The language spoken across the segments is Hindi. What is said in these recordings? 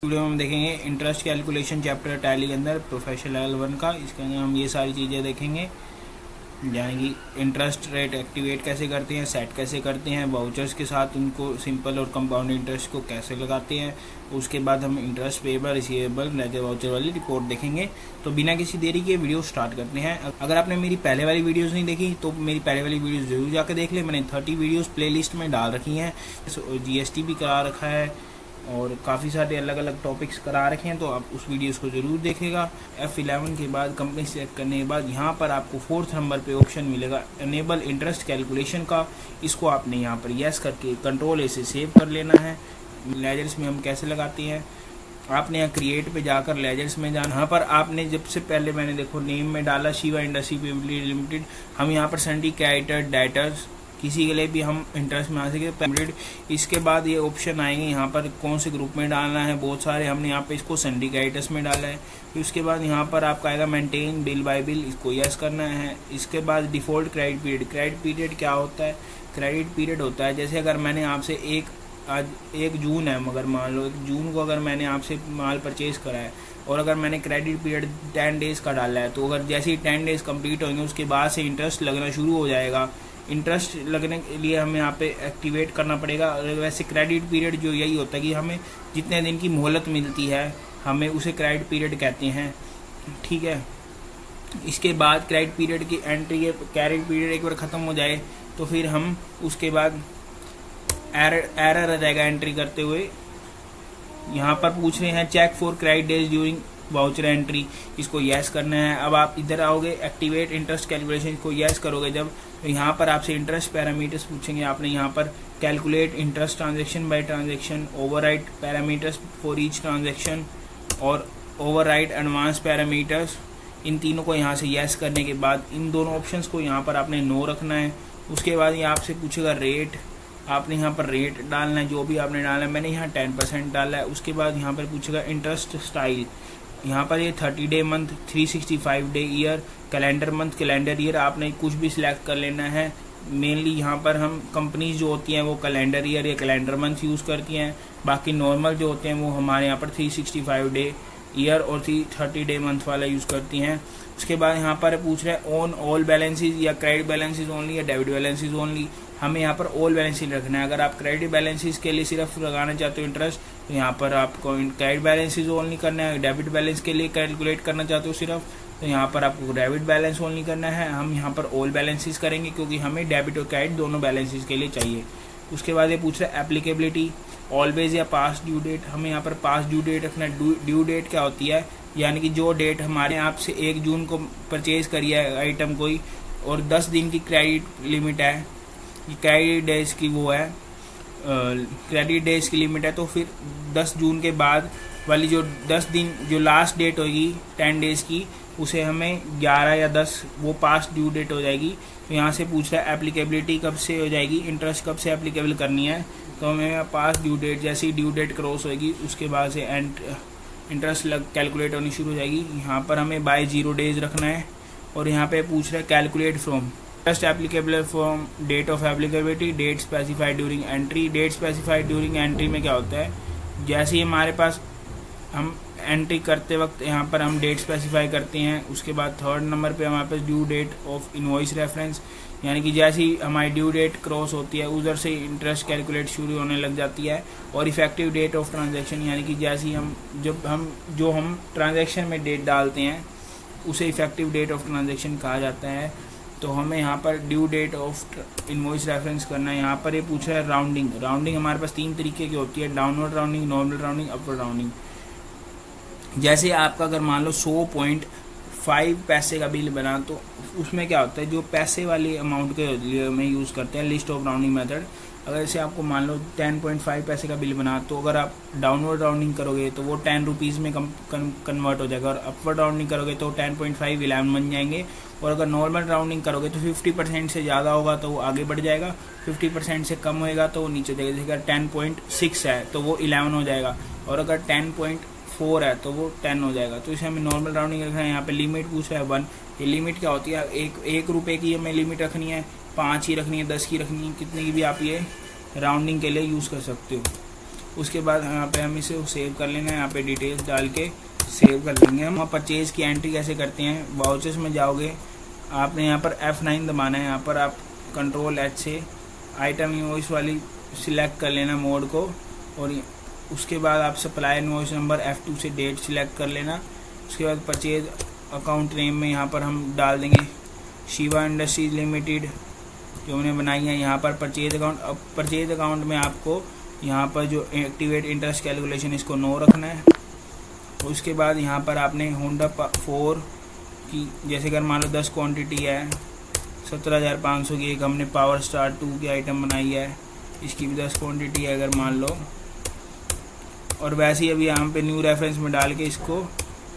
वीडियो में हम देखेंगे इंटरेस्ट कैलकुलेशन चैप्टर टैली के अंदर प्रोफेशनल लेवल 1 का। इसके अंदर हम ये सारी चीज़ें देखेंगे, यानी कि इंटरेस्ट रेट एक्टिवेट कैसे करते हैं, सेट कैसे करते हैं, वाउचर्स के साथ उनको सिंपल और कंपाउंड इंटरेस्ट को कैसे लगाते हैं। उसके बाद हम interest payable, receivable, ledger voucher वाली रिपोर्ट देखेंगे। तो बिना किसी देरी के वीडियो स्टार्ट करते हैं। अगर आपने मेरी पहले वाली वीडियोस नहीं देखी तो मेरी पहले वाली वीडियोस जरूर जाकर देख ले। मैंने 30 वीडियोस प्लेलिस्ट में डाल रखी हैं। GST भी करा रखा है और काफ़ी सारे अलग अलग टॉपिक्स करा रखे हैं, तो आप उस वीडियोस को ज़रूर देखेगा। F11 के बाद कंपनी सेलेक्ट करने के बाद यहाँ पर आपको 4th नंबर पे ऑप्शन मिलेगा एनेबल इंटरेस्ट कैलकुलेशन का। इसको आपने यहाँ पर यस करके कंट्रोल A से सेव कर लेना है। लेजर्स में हम कैसे लगाते हैं, आपने यहाँ क्रिएट पे जाकर लेजर्स में जाना। यहाँ पर आपने जब से पहले मैंने देखो नेम में डाला शिवा इंडस्ट्री प्राइवेट लिमिटेड, हम यहाँ पर सिंडिकेटेड डेटर्स किसी के लिए भी हम इंटरेस्ट में आ सके। इसके बाद ये ऑप्शन आएंगे, यहाँ पर कौन से ग्रुप में डालना है, बहुत सारे हमने यहाँ पे इसको सिंडिकेटर्स में डाला है। फिर उसके बाद यहाँ पर आपका आएगा मेंटेन बिल बाय बिल, इसको यस करना है। इसके बाद default credit period. Credit period क्या होता है? क्रेडिट पीरियड होता है जैसे अगर मैंने आपसे आज 1 जून है, मगर मान लो 1 जून को अगर मैंने आपसे माल परचेज करा है और अगर मैंने क्रेडिट पीरियड 10 डेज का डाला है, तो अगर जैसे ही 10 डेज कंप्लीट होंगे उसके बाद से इंटरेस्ट लगना शुरू हो जाएगा। इंटरेस्ट लगने के लिए हमें यहाँ पे एक्टिवेट करना पड़ेगा। वैसे क्रेडिट पीरियड जो यही होता है कि हमें जितने दिन की मोहलत मिलती है हमें उसे क्रेडिट पीरियड कहते हैं, ठीक है। इसके बाद क्रेडिट पीरियड की एंट्री, क्रेडिट पीरियड एक बार ख़त्म हो जाए तो फिर हम उसके बाद एरर आ जाएगा एंट्री करते हुए। यहाँ पर पूछ रहे हैं check for credit days during voucher entry, इसको यस करना है। अब आप इधर आओगे एक्टिवेट इंटरेस्ट कैलकुलेशन, इसको यस करोगे जब, तो यहाँ पर आपसे इंटरेस्ट पैरामीटर्स पूछेंगे। आपने यहाँ पर calculate interest transaction bye transaction, override parameters for each transaction और ओवरराइड एडवांस पैरामीटर्स, इन तीनों को यहाँ से यस करने के बाद इन दोनों ऑप्शंस को यहाँ पर आपने नो रखना है। उसके बाद ये आपसे पूछेगा रेट, आपने यहाँ पर रेट डालना है जो भी आपने डालना है। मैंने यहाँ 10% डाला है। उसके बाद यहाँ पर पूछेगा इंटरेस्ट स्टाइल, यहाँ पर ये 30 day month, 365 day year, calendar month, calendar year, आपने कुछ भी सिलेक्ट कर लेना है। मेनली यहाँ पर हम कंपनीज जो होती हैं वो कैलेंडर ईयर या कैलेंडर मंथ यूज़ करती हैं, बाकी नॉर्मल जो होते हैं वो हमारे यहाँ पर 365 डे ईयर और 30 डे मंथ वाला यूज़ करती हैं। उसके बाद यहाँ पर पूछ रहे हैं ऑन ऑल बैलेंसेज या क्रेडिट बैलेंसेज ओनली या डेबिट बैलेंसेज ओनली। हमें यहाँ पर ऑल बैलेंसेज रखना है। अगर आप क्रेडिट बैलेंसेज के लिए सिर्फ लगाना चाहते हो इंटरेस्ट, तो यहाँ पर आपको क्रेडिट बैलेंसेज ओनली करना है। डेबिट बैलेंस के लिए कैलकुलेट करना चाहते हो सिर्फ, तो यहाँ पर आपको डेबिट बैलेंस ओनली करना है। हम यहाँ पर ऑल बैलेंसेज करेंगे क्योंकि हमें डेबिट और क्रेडिट दोनों बैलेंसेज के लिए चाहिए। उसके बाद ये पूछ रहा है एप्लीकेबिलिटी ऑलवेज या पास्ट ड्यू डेट, हमें यहाँ पर पास्ट ड्यू डेट रखना है। ड्यू डेट क्या होती है, यानी कि जो डेट हमारे आपसे 1 जून को परचेज करी है आइटम कोई और 10 दिन की क्रेडिट लिमिट है, क्रेडिट डेज की वो है, क्रेडिट डेज की लिमिट है, तो फिर 10 जून के बाद वाली जो 10 दिन जो लास्ट डेट होगी 10 डेज की, उसे हमें 11 या 10 वो पास्ट ड्यू डेट हो जाएगी। तो यहाँ से पूछ रहा है एप्लीकेबिलिटी कब से हो जाएगी, इंटरेस्ट कब से एप्लीकेबल करनी है। तो हमें पास्ट ड्यू डेट, जैसे ही ड्यू डेट क्रॉस होगी उसके बाद से इंटरेस्ट कैलकुलेट होनी शुरू हो जाएगी। यहाँ पर हमें बाय 0 डेज रखना है। और यहाँ पे पूछ रहा है calculate from interest applicable from date of applicability, date specified during entry. Date specified during entry में क्या होता है, जैसे ही हमारे पास हम एंट्री करते वक्त यहाँ पर हम डेट स्पेसिफाई करते हैं। उसके बाद 3rd नंबर पे हमारे पास due date of invoice reference, यानी कि जैसे ही हमारी ड्यू डेट क्रॉस होती है उधर से इंटरेस्ट कैलकुलेट शुरू होने लग जाती है। और इफेक्टिव डेट ऑफ ट्रांजैक्शन, यानी कि जैसे ही हम ट्रांजैक्शन में डेट डालते हैं उसे इफेक्टिव डेट ऑफ ट्रांजैक्शन कहा जाता है। तो हमें यहाँ पर due date of invoice reference करना है। यहाँ पर ये पूछ रहा है राउंडिंग। राउंडिंग हमारे पास 3 तरीके की होती है, downward rounding, normal rounding, upward rounding. जैसे आपका अगर मान लो 100.5 पैसे का बिल बना, तो उसमें क्या होता है, जो पैसे वाली अमाउंट के लिए में यूज़ करते हैं लिस्ट ऑफ राउंडिंग मेथड। अगर जैसे आपको मान लो 10.5 पैसे का बिल बना, तो अगर आप डाउनवर्ड राउंडिंग करोगे तो वो 10 रुपीज़ में कन्वर्ट हो जाएगा, और अपवर्ड राउंडिंग करोगे तो 10.5 11 बन जाएंगे। और अगर नॉर्मल राउंडिंग करोगे तो 50% से ज़्यादा होगा तो वो आगे बढ़ जाएगा, 50% से कम होएगा तो वो नीचे जाएगा। जैसे अगर 10.6 है तो वो 11 हो जाएगा, और अगर 10.4 है तो वो 10 हो जाएगा। तो इसे हमें नॉर्मल राउंडिंग रखना है। यहाँ पे लिमिट पूछ रहा है 1। ये लिमिट क्या होती है, एक रुपये की हमें लिमिट रखनी है, 5 ही रखनी है, 10 की रखनी है, कितने की भी आप ये राउंडिंग के लिए यूज़ कर सकते हो। उसके बाद यहाँ पे हम इसे सेव कर लेना है, यहाँ पे डिटेल्स डाल के सेव कर लेंगे। हम परचेज की एंट्री कैसे करते हैं, वाउचर्स में जाओगे, आपने यहाँ पर F9 दबाना है। यहाँ पर आप Ctrl+H से आइटम इनवॉइस वाली सिलेक्ट कर लेना मोड को, और उसके बाद आप सप्लाई इनवॉइस नंबर F2 से डेट सिलेक्ट कर लेना। उसके बाद परचेज अकाउंट नेम में यहाँ पर हम डाल देंगे शिवा इंडस्ट्रीज लिमिटेड जो हमने बनाई है। यहाँ पर परचेज अकाउंट, अब परचेज अकाउंट में आपको यहाँ पर जो एक्टिवेट इंटरेस्ट कैलकुलेशन इसको नो रखना है। उसके बाद यहाँ पर आपने होंडा 4 की, जैसे अगर मान लो 10 क्वांटिटी है 17,500 की, एक हमने पावर स्टार 2 की आइटम बनाई है, इसकी भी 10 क्वांटिटी है अगर मान लो। और वैसे ही अभी यहाँ पे न्यू रेफरेंस में डाल के इसको,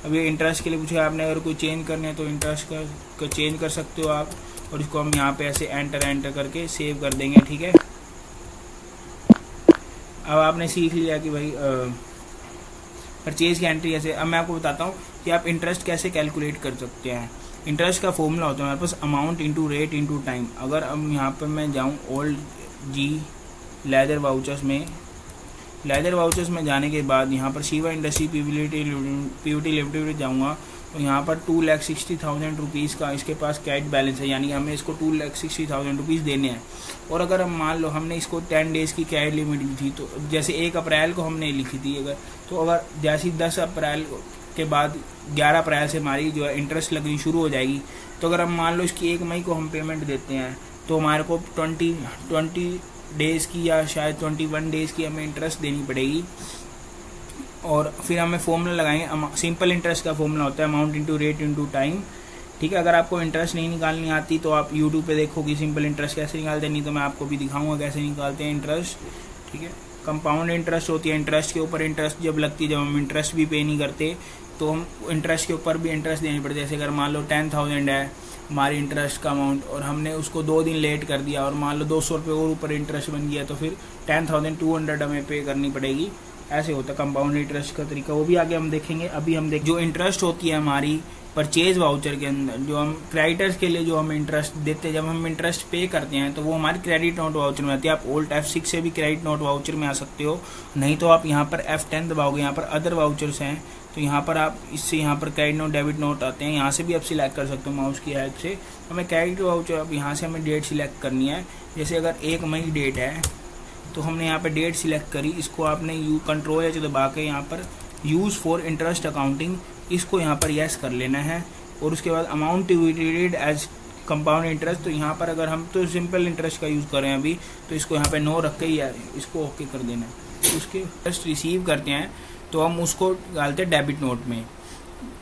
अभी इंटरेस्ट के लिए पूछे आपने, अगर कोई चेंज करना है तो इंटरेस्ट का चेंज कर सकते हो आप। और इसको हम यहाँ पे ऐसे एंटर करके सेव कर देंगे, ठीक है। अब आपने सीख लिया कि भाई परचेज की एंट्री कैसे। अब मैं आपको बताता हूँ कि आप इंटरेस्ट कैसे कैलकुलेट कर सकते हैं। इंटरेस्ट का फॉर्मूला होता है हमारे पास amount into rate into time. अगर अब यहाँ पर मैं जाऊँ ओल्ड जी लेदर वाउचर्स में, लेदर वाउचर्स में जाने के बाद यहाँ पर शिवा इंडस्ट्री पीवीटी लिमिटेड जाऊँगा, तो यहाँ पर 2,60,000 रुपीज़ का इसके पास कैश बैलेंस है, यानी हमें इसको 2,60,000 रुपीज़ देने हैं। और अगर हम मान लो हमने इसको 10 डेज़ की कैश लिमिट दी थी, तो जैसे 1 अप्रैल को हमने लिखी थी अगर, तो अगर जैसे 10 अप्रैल के बाद 11 अप्रैल से हमारी जो है इंटरेस्ट लगनी शुरू हो जाएगी, तो अगर हम मान लो इसकी 1 मई को हम पेमेंट देते हैं, तो हमारे को 20 डेज़ की या शायद 21 डेज़ की हमें इंटरेस्ट देनी पड़ेगी। और फिर हमें फॉर्मूला लगाएंगे, सिंपल इंटरेस्ट का फॉर्मूला होता है amount into rate into time, ठीक है। अगर आपको इंटरेस्ट नहीं निकालनी आती तो आप यूट्यूब पे देखो कि सिंपल इंटरेस्ट कैसे निकालते हैं, नहीं तो मैं आपको भी दिखाऊंगा कैसे निकालते हैं इंटरेस्ट, ठीक है। कंपाउंड इंटरेस्ट होती है, इंटरेस्ट के ऊपर इंटरेस्ट जब लगती है, जब हम इंटरेस्ट भी पे नहीं करते तो हम इंटरेस्ट के ऊपर भी इंटरेस्ट देनी पड़ती है। जैसे अगर मान लो 10,000 है हमारी इंटरेस्ट का अमाउंट, और हमने उसको 2 दिन लेट कर दिया, और मान लो 200 रुपये और ऊपर इंटरेस्ट बन गया, तो फिर 10,200 हमें पे करनी पड़ेगी। ऐसे होता है कंपाउंड इंटरेस्ट का तरीका, वो भी आगे हम देखेंगे। अभी हम जो इंटरेस्ट होती है हमारी परचेज वाउचर के अंदर, जो हम क्रेडिटर्स के लिए जो हम इंटरेस्ट देते हैं, जब हम इंटरेस्ट पे करते हैं तो वो हमारी क्रेडिट नोट वाउचर में आती है। आप ओल्ड F6 से भी क्रेडिट नोट वाउचर में आ सकते हो, नहीं तो आप यहाँ पर F10 दबाओगे, यहाँ पर अदर वाउचर्स हैं, तो यहाँ पर आप इससे यहाँ पर क्रेडिट नोट डेबिट नोट आते हैं, यहाँ से भी आप सिलेक्ट कर सकते हो माउस की हेल्प से। हमें क्रेडिट वाउचर, अब यहाँ से हमें डेट सिलेक्ट करनी है। जैसे अगर 1 मई डेट है तो हमने यहाँ पे डेट सिलेक्ट करी, इसको आपने Ctrl+H दबा के यहाँ पर यूज़ फॉर इंटरेस्ट अकाउंटिंग, इसको यहाँ पर यस कर लेना है। और उसके बाद amount divided as compound interest, तो यहाँ पर अगर हम तो सिंपल इंटरेस्ट का यूज़ करें अभी, तो इसको यहाँ पे नो रख के या इसको ओके कर देना है। उसके इंटरेस्ट रिसीव करते हैं तो हम उसको डालते हैं डेबिट नोट में,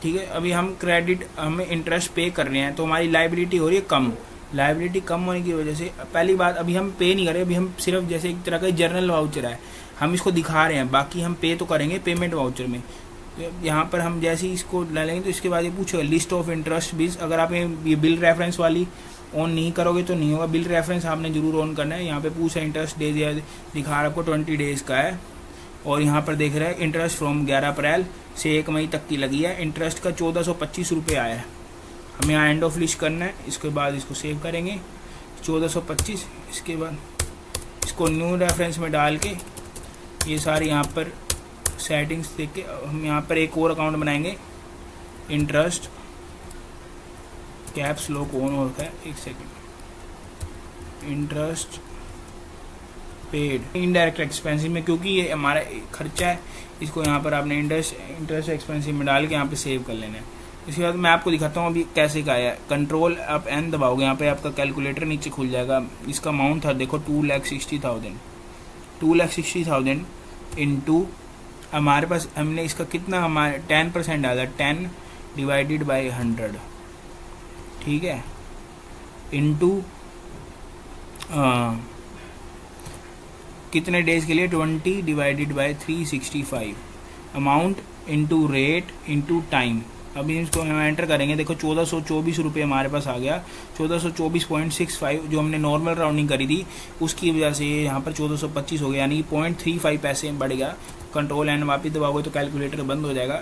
ठीक है। अभी हम क्रेडिट, हमें इंटरेस्ट पे कर रहे हैं तो हमारी लायबिलिटी हो रही है कम। लायबिलिटी कम होने की वजह से पहली बात, अभी हम पे नहीं कर रहे, अभी हम सिर्फ जैसे एक तरह का जर्नल वाउचर है, हम इसको दिखा रहे हैं, बाकी हम पे तो करेंगे पेमेंट वाउचर में। तो यहाँ पर हम जैसे ही इसको डालेंगे तो इसके बाद ये पूछेगा लिस्ट ऑफ इंटरेस्ट बिल्स। अगर आप ये बिल रेफरेंस वाली ऑन नहीं करोगे तो नहीं होगा, बिल रेफरेंस आपने जरूर ऑन करना है। यहाँ पे पूछा इंटरेस्ट डेज या दिखा रहा आपको 20 डेज का है, और यहाँ पर देख रहा है इंटरेस्ट फ्रॉम 11 अप्रैल से 1 मई तक की लगी है, इंटरेस्ट का 1425 रुपये आया है। हमें यहाँ एंड ऑफ लिस्ट करना है, इसके बाद इसको सेव करेंगे 1425। इसके बाद इसको न्यू रेफरेंस में डाल के ये सारी यहाँ पर सेटिंग्स देख के हम यहाँ पर एक और अकाउंट बनाएंगे, इंटरेस्ट कैप्स लॉक ऑन होता है, 1 second, interest paid indirect expensive में, क्योंकि ये हमारा खर्चा है, इसको यहाँ पर आपने इंटरेस्ट एक्सपेंसिव में डाल के यहाँ पे सेव कर लेना है। इसके बाद मैं आपको दिखाता हूँ अभी कैसे का है। Ctrl आप N दबाओगे, यहाँ पे आपका कैलकुलेटर नीचे खुल जाएगा। इसका अमाउंट था देखो 2,60,000, 2,60,000 इंटू हमारे पास हमने इसका कितना, हमारे 10% डाला, 10 डिवाइडेड बाई 100, ठीक है, इंटू कितने डेज के लिए, 20 divided by 365, amount into rate into time. अभी इसको हम एंटर करेंगे, देखो 1424 रुपये हमारे पास आ गया, 1424.65 जो हमने नॉर्मल राउंडिंग करी थी उसकी वजह से यहाँ पर 1425 हो गया, यानी 0.35 पैसे बढ़ गया। Ctrl N वापस दबाओगे तो कैलकुलेटर बंद हो जाएगा।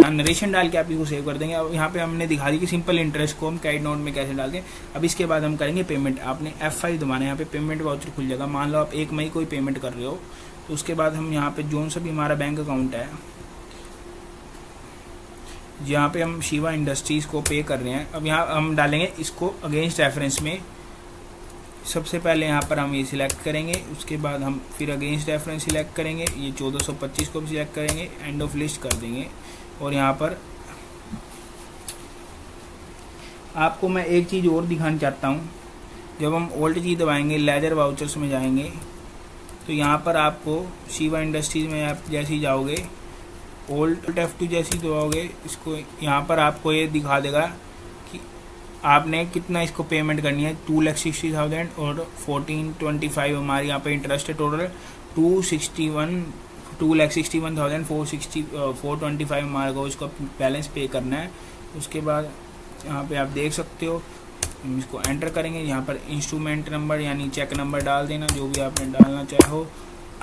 यहाँ नरेशन डाल के आप इसको सेव कर देंगे। अब यहाँ पे हमने दिखा दी कि सिंपल इंटरेस्ट को हम क्रेडिट नोट में कैसे डालते हैं। अब इसके बाद हम करेंगे पेमेंट। आपने F5 दबाना है, यहाँ पे पेमेंट वाउचर खुल जाएगा। मान लो आप 1 मई को ही पेमेंट कर रहे हो तो उसके बाद हम यहाँ पे जो सा भी हमारा बैंक अकाउंट है, जहाँ पे हम शिवा इंडस्ट्रीज़ को पे कर रहे हैं, अब यहाँ हम डालेंगे इसको अगेंस्ट रेफरेंस में। सबसे पहले यहाँ पर हम ये सिलेक्ट करेंगे, उसके बाद हम फिर अगेंस्ट रेफरेंस सिलेक्ट करेंगे, ये 1425 को भी सिलेक्ट करेंगे, एंड ऑफ लिस्ट कर देंगे। और यहाँ पर आपको मैं एक चीज़ और दिखाना चाहता हूँ, जब हम ओल्ड जी दबाएंगे, लेजर वाउचर्स में जाएंगे, तो यहाँ पर आपको शिवा इंडस्ट्रीज में आप जैसे ही जाओगे, ओल्ड F2 जैसे ही दबाओगे, इसको यहाँ पर आपको ये दिखा देगा कि आपने कितना इसको पेमेंट करनी है। 2,60,000 और 1425 हमारे यहाँ पे इंटरेस्ट है। टोटल 2,61,425 हमारे को इसका बैलेंस पे करना है। उसके बाद यहाँ पे आप देख सकते हो, हम इसको एंटर करेंगे। यहाँ पर इंस्ट्रूमेंट नंबर यानी चेक नंबर डाल देना, जो भी आपने डालना चाहो।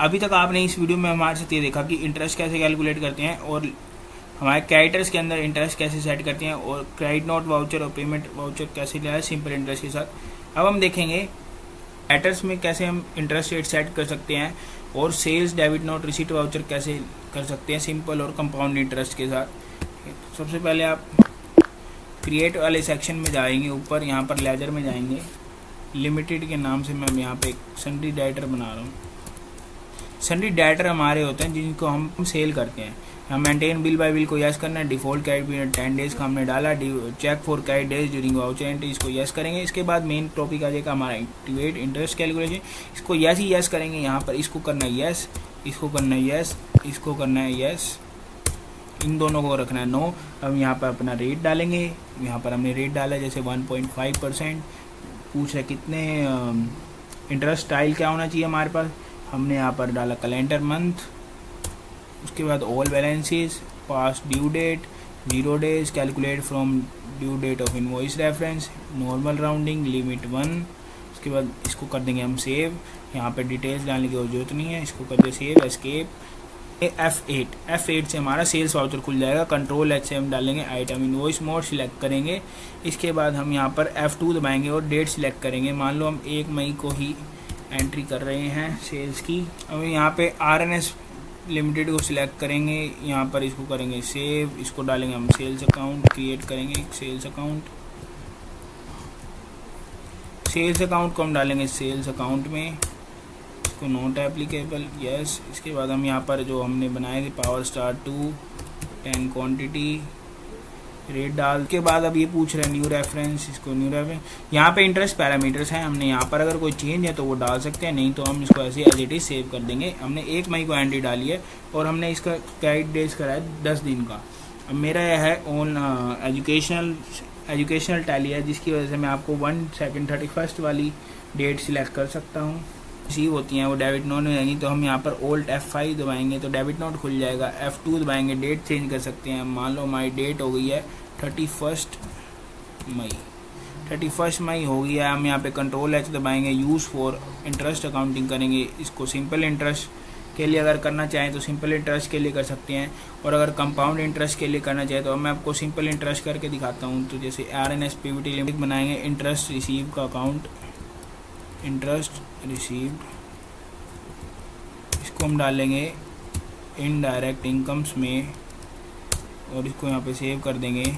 अभी तक आपने इस वीडियो में हमारे साथ ये देखा कि इंटरेस्ट कैसे कैलकुलेट करते हैं और हमारे कैरेक्टर्स के अंदर इंटरेस्ट कैसे सेट करते हैं, और क्रेडिट नोट वाउचर और पेमेंट वाउचर कैसे लिया है सिंपल इंटरेस्ट के साथ। अब हम देखेंगे कैरेक्टर्स में कैसे हम इंटरेस्ट रेट सेट कर सकते हैं, और sales debit note receipt voucher कैसे कर सकते हैं सिंपल और कंपाउंड इंटरेस्ट के साथ। सबसे पहले आप क्रिएट वाले सेक्शन में जाएंगे, ऊपर यहाँ पर लेजर में जाएंगे, लिमिटेड के नाम से मैं यहाँ पे एक सन्ड्री डेटर बना रहा हूँ। सन्ड्री डेटर हमारे होते हैं जिनको हम सेल करते हैं। हम मेंटेन बिल बाय बिल को यस करना है। डिफॉल्ट क्रेडिट पीरियड 10 डेज का हमने डाला। Check for credit days during voucher entry, इसको यस करेंगे। इसके बाद मेन टॉपिक आ जाएगा हमारा एक्टिवेट इंटरेस्ट कैलकुलेशन, इसको यस ही यस करेंगे। यहाँ पर इसको करना है यस, इसको करना है यस, इसको करना है यस, इन दोनों को रखना है नो। अब यहाँ पर अपना रेट डालेंगे। यहाँ पर हमने रेट डाला जैसे 1.5%। पूछ रहे कितने इंटरेस्ट स्टाइल क्या होना चाहिए हमारे पास, हमने यहाँ पर डाला कैलेंडर मंथ। उसके बाद all balances, past due date, 0 days, calculate from due date of invoice reference, normal rounding, limit 1। उसके बाद इसको कर देंगे हम सेव। यहाँ पर डिटेल्स डालने की जरूरत नहीं है, इसको कर दे सेव, एस्केप। F8 से हमारा सेल्स वाउचर खुल जाएगा। कंट्रोल H से हम डालेंगे आइटम इनवॉइस मोड सिलेक्ट करेंगे। इसके बाद हम यहाँ पर F2 दबाएंगे और डेट सिलेक्ट करेंगे। मान लो हम 1 मई को ही एंट्री कर रहे हैं सेल्स की। अब यहाँ पे RNS लिमिटेड को सिलेक्ट करेंगे, यहाँ पर इसको करेंगे सेव, इसको डालेंगे हम सेल्स अकाउंट, क्रिएट करेंगे सेल्स अकाउंट। सेल्स अकाउंट को हम डालेंगे सेल्स अकाउंट में, इसको नॉट एप्लीकेबल यस। इसके बाद हम यहाँ पर जो हमने बनाए थे पावर स्टार 2 10 क्वांटिटी रेट डाल के बाद अब ये पूछ रहे हैं न्यू रेफरेंस, इसको न्यू रेफरेंस। यहाँ पे इंटरेस्ट पैरामीटर्स हैं, हमने यहाँ पर अगर कोई चेंज है तो वो डाल सकते हैं, नहीं तो हम इसको ऐसे एज इट इज सेव कर देंगे। हमने 1 मई को एंट्री डाली है और हमने इसका क्रेडिट डेज करा है 10 दिन का। अब मेरा यह है ऑन एजुकेशनल टैली है, जिसकी वजह से मैं आपको 1 सेकेंड 31 वाली डेट सिलेक्ट कर सकता हूँ। रिसीव होती हैं वो डेबिट नोट में जाएंगी, तो हम यहाँ पर ओल्ड F5 दबाएंगे तो डेबिट नोट खुल जाएगा। F2 दबाएंगे, डेट चेंज कर सकते हैं। मान लो हमारी डेट हो गई है 31 मई हो गई है। हम यहाँ पे कंट्रोल H दबाएंगे, यूज़ फॉर इंटरेस्ट अकाउंटिंग करेंगे। इसको सिंपल इंटरेस्ट के लिए अगर करना चाहें तो सिंपल इंटरेस्ट के लिए कर सकते हैं, और अगर कंपाउंड इंटरेस्ट के लिए करना चाहें तो मैं आपको सिंपल इंटरेस्ट करके दिखाता हूँ। तो जैसे RNS PVT लिमिट बनाएंगे, इंटरेस्ट रिसीव का अकाउंट, इंटरेस्ट रिसीव्ड, इसको हम डालेंगे इनडायरेक्ट इनकम्स में और इसको यहाँ पे सेव कर देंगे।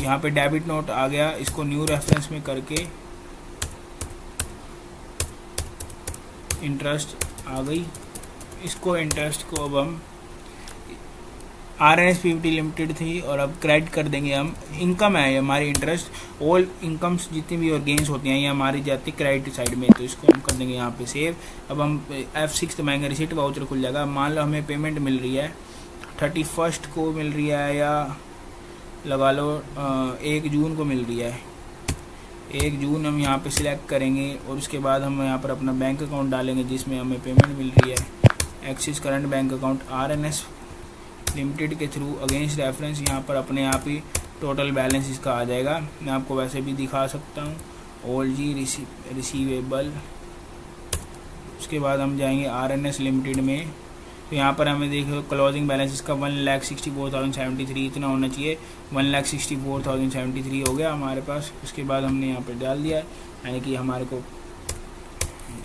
यहाँ पे डेबिट नोट आ गया, इसको न्यू रेफरेंस में करके इंटरेस्ट आ गई। इसको इंटरेस्ट को अब हम RNS PVT लिमिटेड थी और अब क्रेडिट कर देंगे हम। इनकम है हमारी इंटरेस्ट, ऑल इनकम्स जितनी भी और गेन्स होती हैं ये हमारी जाती है क्रेडिट साइड में, तो इसको हम कर देंगे यहाँ पे सेव। अब हम F6 दबाएंगे, रिसीट वाउचर खुल जाएगा। मान लो हमें पेमेंट मिल रही है 31 को मिल रही है, या लगा लो 1 जून को मिल रही है। 1 जून हम यहाँ पे सिलेक्ट करेंगे और उसके बाद हम यहाँ पर अपना बैंक अकाउंट डालेंगे जिसमें हमें पेमेंट मिल रही है। Axis current bank account RNS limited के थ्रू अगेंस्ट रेफरेंस, यहाँ पर अपने आप ही टोटल बैलेंस इसका आ जाएगा। मैं आपको वैसे भी दिखा सकता हूँ, ऑल जी रिसीवेबल। उसके बाद हम जाएंगे RNS लिमिटेड में, तो यहाँ पर हमें देखो क्लोजिंग बैलेंस इसका 1,64,073 इतना होना चाहिए। 1,64,073 हो गया हमारे पास। उसके बाद हमने यहाँ पर डाल दिया, यानी कि हमारे को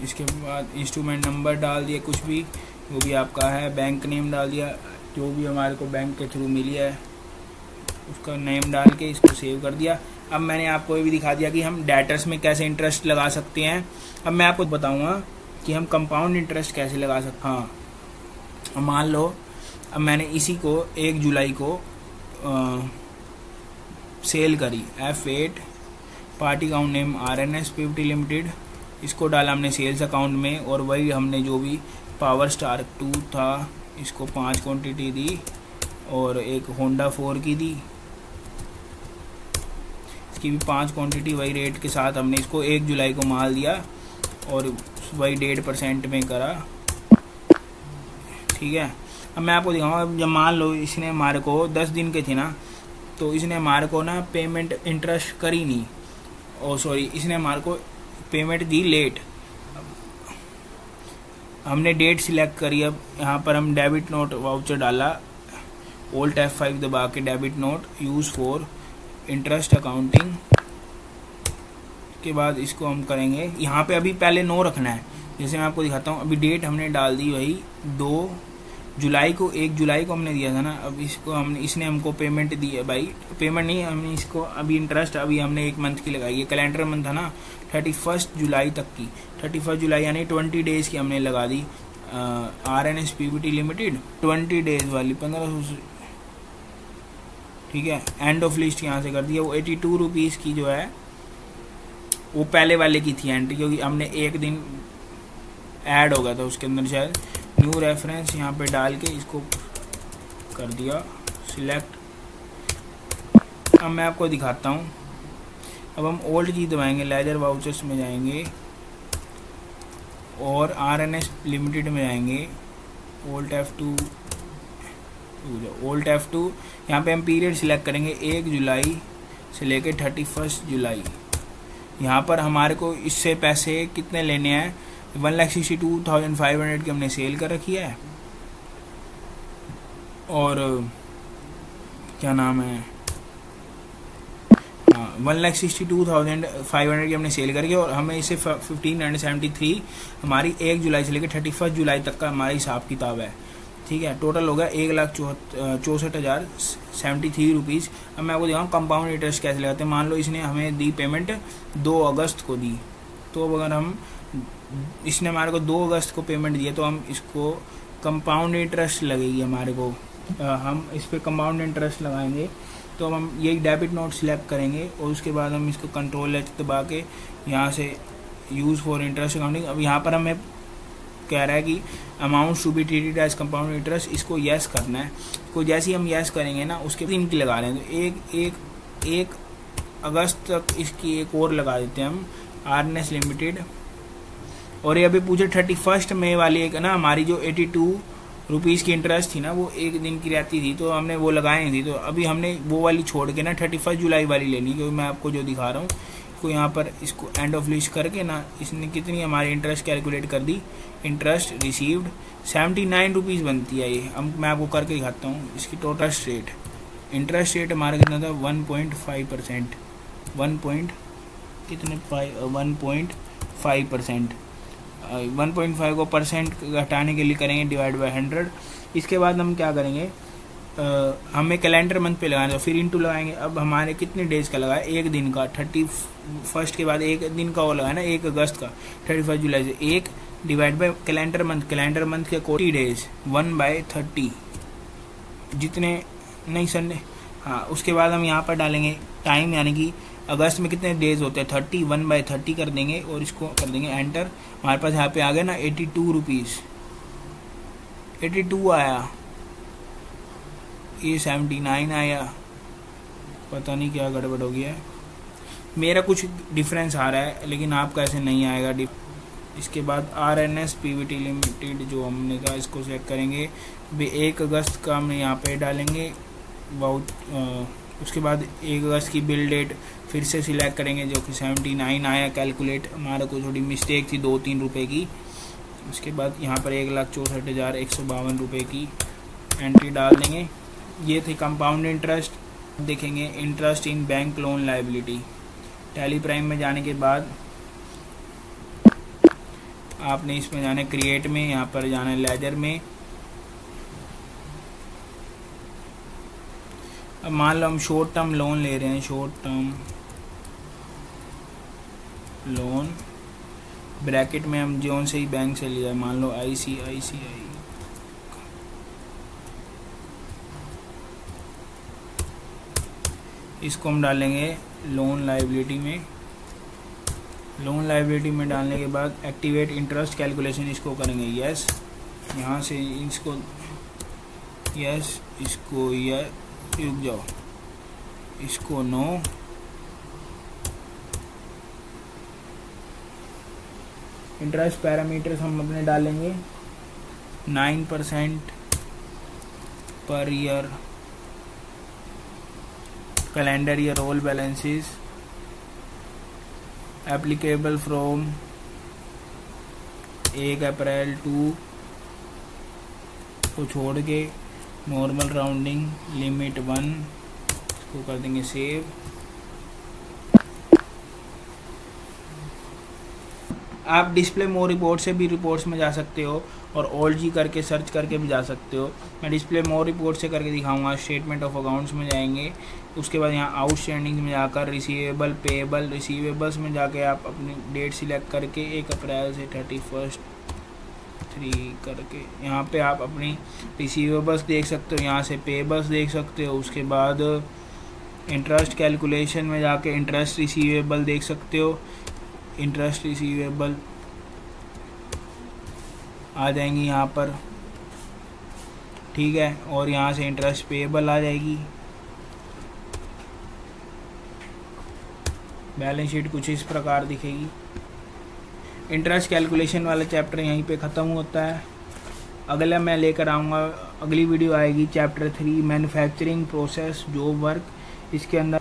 इसके बाद इंस्ट्रूमेंट नंबर डाल दिया, कुछ भी वो भी आपका है, बैंक नेम डाल दिया, जो भी हमारे को बैंक के थ्रू मिली है उसका नेम डाल के इसको सेव कर दिया। अब मैंने आपको ये भी दिखा दिया कि हम डेटर्स में कैसे इंटरेस्ट लगा सकते हैं। अब मैं आपको बताऊंगा कि हम कंपाउंड इंटरेस्ट कैसे लगा सकते हैं। हाँ, मान लो अब मैंने इसी को 1 जुलाई को सेल करी, F8 party account name RNS PVT limited, इसको डाला हमने सेल्स अकाउंट में, और वही हमने जो भी पावर स्टार 2 था इसको 5 क्वांटिटी दी, और एक होंडा 4 की दी, इसकी भी 5 क्वांटिटी वही रेट के साथ हमने इसको 1 जुलाई को माल दिया और वही 1.5% में करा। ठीक है, अब मैं आपको दिखाऊंगा। जब मान लो इसने हमारे को 10 दिन के थे ना, तो इसने हमारे को ना पेमेंट इंटरेस्ट करी नहीं, और सॉरी इसने हमारे को पेमेंट दी लेट। हमने डेट सिलेक्ट करी, अब यहाँ पर हम डेबिट नोट वाउचर डाला, Alt F5 दबा के debit note use for interest accounting के बाद इसको हम करेंगे। यहाँ पे अभी पहले नो रखना है, जैसे मैं आपको दिखाता हूँ। अभी डेट हमने डाल दी वही 2 जुलाई को, 1 जुलाई को हमने दिया था ना। अब इसको हमने, इसने हमको पेमेंट दी है भाई, पेमेंट नहीं, हमने इसको अभी इंटरेस्ट अभी हमने 1 मंथ की लगाई है, कैलेंडर मंथ था ना 31 जुलाई तक की, 31 जुलाई यानी 20 डेज की हमने लगा दी। RNS PVT लिमिटेड 20 डेज वाली 1500, ठीक है। एंड ऑफ लिस्ट यहाँ से कर दिया। वो 82 रुपीज़ की जो है वो पहले वाले की थी एंट्री, क्योंकि हमने 1 दिन ऐड हो गया था उसके अंदर शायद। न्यू रेफरेंस यहाँ पे डाल के इसको कर दिया सिलेक्ट। अब मैं आपको दिखाता हूँ। अब हम ओल्ड की दबाएंगे, लेजर वाउचर्स में जाएंगे और RNS लिमिटेड में जाएंगे, Alt F2 यहाँ पे हम पीरियड सिलेक्ट करेंगे 1 जुलाई से लेके 31 जुलाई। यहाँ पर हमारे को इससे पैसे कितने लेने हैं, 1,62,500 की हमने सेल कर रखी है, और क्या नाम है, हाँ 1,62,500 की हमने सेल करके, और हमें इसे 1,573 हमारी 1 जुलाई से लेकर 31 जुलाई तक का हमारा हिसाब किताब है। ठीक है, टोटल होगा 1,64,073 रुपीज़। अब मैं आपको दिखाऊँ कंपाउंड इंटरेस्ट कैसे लगाते हैं। मान लो इसने हमें दी पेमेंट 2 अगस्त को दी, तो अगर हम, इसने हमारे को 2 अगस्त को पेमेंट दिया, तो हम इसको कंपाउंड इंटरेस्ट लगेगी हमारे को, हम इस पर कंपाउंड इंटरेस्ट लगाएंगे। तो हम ये डेबिट नोट सिलेक्ट करेंगे और उसके बाद हम इसको कंट्रोल H दबा के यहाँ से यूज़ फॉर इंटरेस्ट अकाउंटिंग। अब यहाँ पर हमें कह रहा है कि amount to be treated as compound interest, इसको यस करना है। तो जैसे ही हम यस करेंगे ना, उसके दिन की लगा रहे हैं, तो एक अगस्त तक इसकी एक और लगा देते हैं हम, RNS लिमिटेड। और ये अभी पूछे 31 मई वाली एक ना हमारी जो 82 रुपीज़ की इंटरेस्ट थी ना, वो 1 दिन की रहती थी, तो हमने वो लगाई थी। तो अभी हमने वो वाली छोड़ के ना 31 जुलाई वाली लेनी, क्योंकि मैं आपको जो दिखा रहा हूँ, तो यहाँ पर इसको एंड ऑफ लिस्ट करके ना, इसने कितनी हमारी इंटरेस्ट कैलकुलेट कर दी। इंटरेस्ट रिसीव्ड 79 रुपीज़ बनती है ये। अब मैं आपको करके दिखाता हूँ इसकी टोटल रेट। इंटरेस्ट रेट हमारा कितना था, 1.5%, 1.5%। 1.5 को परसेंट घटाने के लिए करेंगे डिवाइड बाय 100। इसके बाद हम क्या करेंगे, हमें कैलेंडर मंथ पे लगाना है, फिर इंटू लगाएंगे। अब हमारे कितने डेज का लगा है, 1 दिन का, 31 के बाद 1 दिन का वो लगा है ना, 1 अगस्त का, 31 जुलाई से 1 डिवाइड बाय कैलेंडर मंथ के 40 डेज 1/30 जितने, नहीं संडे, हाँ। उसके बाद हम यहाँ पर डालेंगे टाइम, यानी कि अगस्त में कितने डेज होते हैं, 30, 1/30 कर देंगे और इसको कर देंगे एंटर। हमारे पास यहाँ पे आ गया ना 82 रुपीज़, 82 आया, ये 79 आया, पता नहीं क्या गड़बड़ हो गया है, मेरा कुछ डिफरेंस आ रहा है, लेकिन आपका ऐसे नहीं आएगा। इसके बाद RNS PVT लिमिटेड जो हमने कहा, इसको सेलेक्ट करेंगे, 1 अगस्त का हम यहाँ पे डालेंगे बहुत। उसके बाद 1 अगस्त की बिल डेट फिर से सिलेक्ट करेंगे, जो कि 79 आया कैलकुलेट। हमारा को थोड़ी मिस्टेक थी 2-3 रुपए की, उसके बाद यहाँ पर 1,64,152 रुपये की एंट्री डाल देंगे। ये थे कंपाउंड इंटरेस्ट। देखेंगे interest in bank loan liability. Tally prime में जाने के बाद आपने इसमें जाना है क्रिएट में, यहाँ पर जाना है लेजर में। अब मान लो हम शॉर्ट टर्म लोन ले रहे हैं, शॉर्ट टर्म लोन ब्रैकेट में हम जोन से ही बैंक से लिया है, मान लो ICICI। इसको हम डालेंगे लोन लायबिलिटी में। लोन लायबिलिटी में डालने के बाद एक्टिवेट इंटरेस्ट कैलकुलेशन इसको करेंगे यस। यहाँ से इसको यस, इसको यस, रुक जाओ, इसको नो। इंटरेस्ट पैरामीटर्स हम अपने डालेंगे 9% per year, calendar year all balances, applicable from 1 अप्रैल 2 को छोड़ के, नॉर्मल राउंडिंग, लिमिट 1, इसको कर देंगे सेव। आप डिस्प्ले मोर रिपोर्ट से भी रिपोर्ट्स में जा सकते हो और ऑल जी करके सर्च करके भी जा सकते हो। मैं डिस्प्ले मोर रिपोर्ट से करके दिखाऊंगा। स्टेटमेंट ऑफ अकाउंट्स में जाएंगे, उसके बाद यहाँ आउटस्टैंडिंग में जाकर रिसीवेबल, पेएबल, रिसीवेबल्स में जाके आप अपनी डेट सिलेक्ट करके 1 अप्रैल से 31 3 करके यहाँ पे आप अपनी रिसीवेबल्स देख सकते हो, यहाँ से पेएबल्स देख सकते हो। उसके बाद इंटरेस्ट कैलकुलेशन में जाके इंटरेस्ट रिसीवेबल देख सकते हो, इंटरेस्ट रिसीवेबल आ जाएंगी यहाँ पर, ठीक है। और यहाँ से इंटरेस्ट पेएबल आ जाएगी। बैलेंस शीट कुछ इस प्रकार दिखेगी। इंटरेस्ट कैलकुलेशन वाला चैप्टर यहीं पे ख़त्म होता है। अगला मैं लेकर आऊँगा, अगली वीडियो आएगी chapter 3 manufacturing process job work. इसके अंदर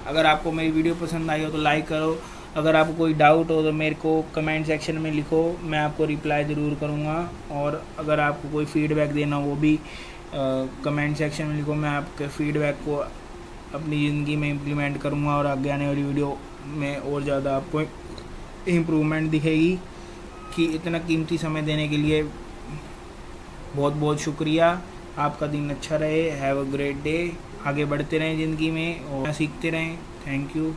अगर आपको मेरी वीडियो पसंद आई हो तो लाइक करो। अगर आपको कोई डाउट हो तो मेरे को कमेंट सेक्शन में लिखो, मैं आपको रिप्लाई ज़रूर करूँगा। और अगर आपको कोई फीडबैक देना हो वो भी कमेंट सेक्शन में लिखो, मैं आपके फीडबैक को अपनी ज़िंदगी में इम्प्लीमेंट करूँगा और आगे आने वाली वीडियो में और ज़्यादा आपको इम्प्रूवमेंट दिखेगी। कि इतना कीमती समय देने के लिए बहुत बहुत शुक्रिया। आपका दिन अच्छा रहे। Have a great day. आगे बढ़ते रहें ज़िंदगी में और सीखते रहें। Thank you.